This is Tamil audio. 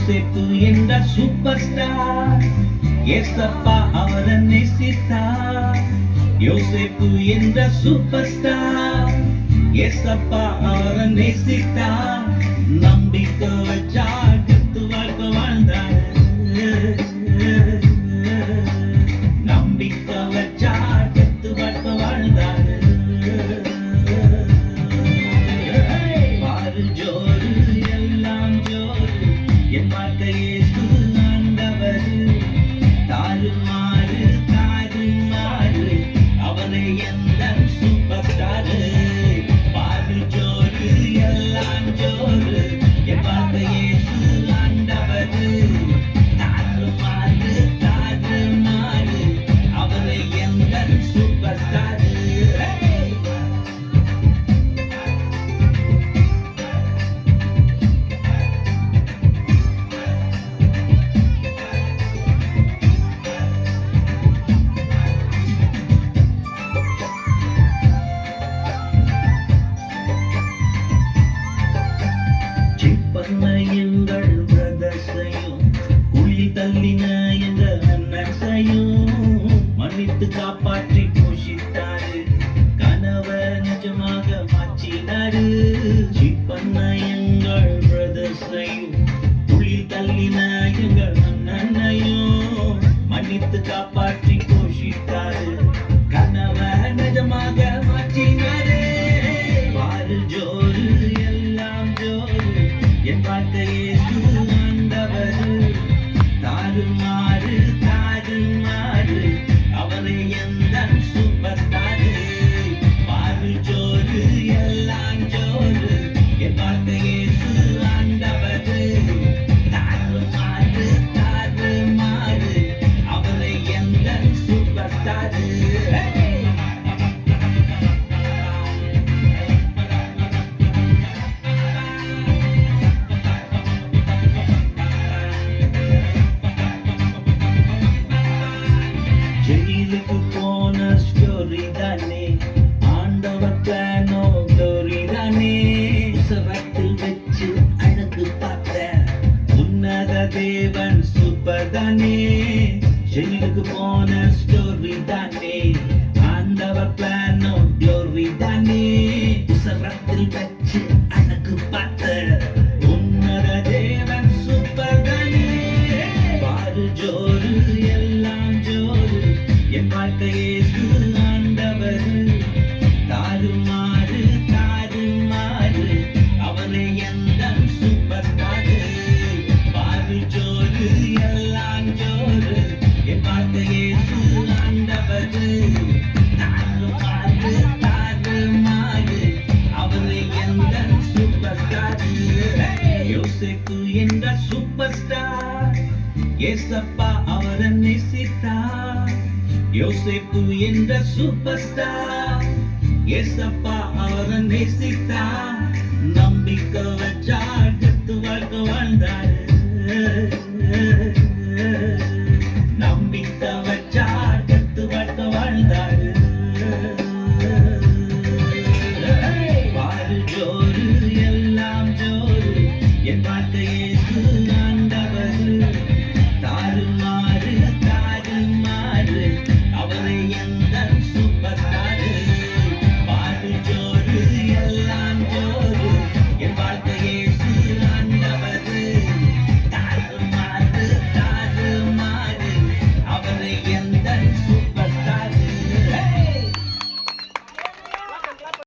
யோசேப்பு என்ற சூப்பர் ஸ்டார் ஏசப்பா அவரை நேசித்தார். யோசேப்பு என்ற சூப்பர் ஸ்டார் ஏசப்பா அவரை நேசித்தார். நம்பிக்கை வச்சா கத்து வாழ்க்கை வாழ்ந்தார். நம்பிக்கை வச்சா கத்து வாழ்க்கை வாழ்ந்தார். பாரு ஜோரு எல்லாம் ஜோரு என் வாழ்க்கையே ஆண்டவர். தாறு மாறு தாறு மாறு அவரை எந்த சூப்பர் ஸ்டாரு. பாரு ஜோரு எல்லாம் ஜோரு என் வாழ்க்கையே ஆண்டவர். தாறு மாறு தாறு மாறு அவரை எந்த சூப்பர் ஸ்டாரு. எங்கள் பிரதர்ஸையும் குளில் தள்ளின எங்கள் அண்ணன்ஸையும் மன்னித்து காப்பாற்றி போஷித்தாரு. கனவ நிஜமாக மாற்றினாரு. சிப்பண்ண எங்கள் பிரதர்ஸையும் குளில் தள்ளின எங்கள் அண்ணனையும் மன்னித்து காப்பாற்றி போஷித்தாரு. கனவ நிஜமாக மாற்றினாரு. பாரு ஜோரு எல்லாம் ஜோரு என் வாழ்க்கையே ஆண்டவர். தாறு மாறு தாறு மாறு அவரை எந்த சூப்பர் ஸ்டாரு. பாரு ஜோரு எல்லாம் ஜோரு என் வாழ்க்கையே ஆண்டவர். தாறு மாறு தாறு மாறு அவரை எந்த சூப்பர் ஸ்டாரு. ஜெயிலுக்கு போன ஸ்டோரி தானே ஆண்டவர் பிளானோ ஸ்டோரி தானே. சவத்தில் வச்சு அழகு பார்த்த உன்னத தேவன் சூப்பர் தானே. ஜெயிலுக்கு போன ஸ்டோரி தானே ஆண்டவர் பிளானோ ஸ்டோரி தானே. சவத்தில் வச்சு அழகு பார்த்த உன்னத தேவன் சூப்பர் தானே. பாரு ஜோரு எல்லாம் ஜோரு என் வாழ்க்கையே ஆண்டவர். தாறு மாறு தாறு மாறு அவரை எந்த சூப்பர் ஸ்டாரு. பாரு ஜோரு எல்லாம் ஜோரு என் வாழ்க்கையே ஆண்டவர். தாறு மாறு தாறு மாறு அவரை எந்த சூப்பர் ஸ்டாரு. யோசேப்பு என்ற சூப்பர் ஸ்டார் ஏசப்பா அவரை நேசித்தார். யோசேப்பு என்ற சூப்பர் ஸ்டார் ஏசப்பா அவரை நேசித்தார். நம்பிக்கை வச்சா கத்து வாழ்க்கை வாழ்ந்தார்.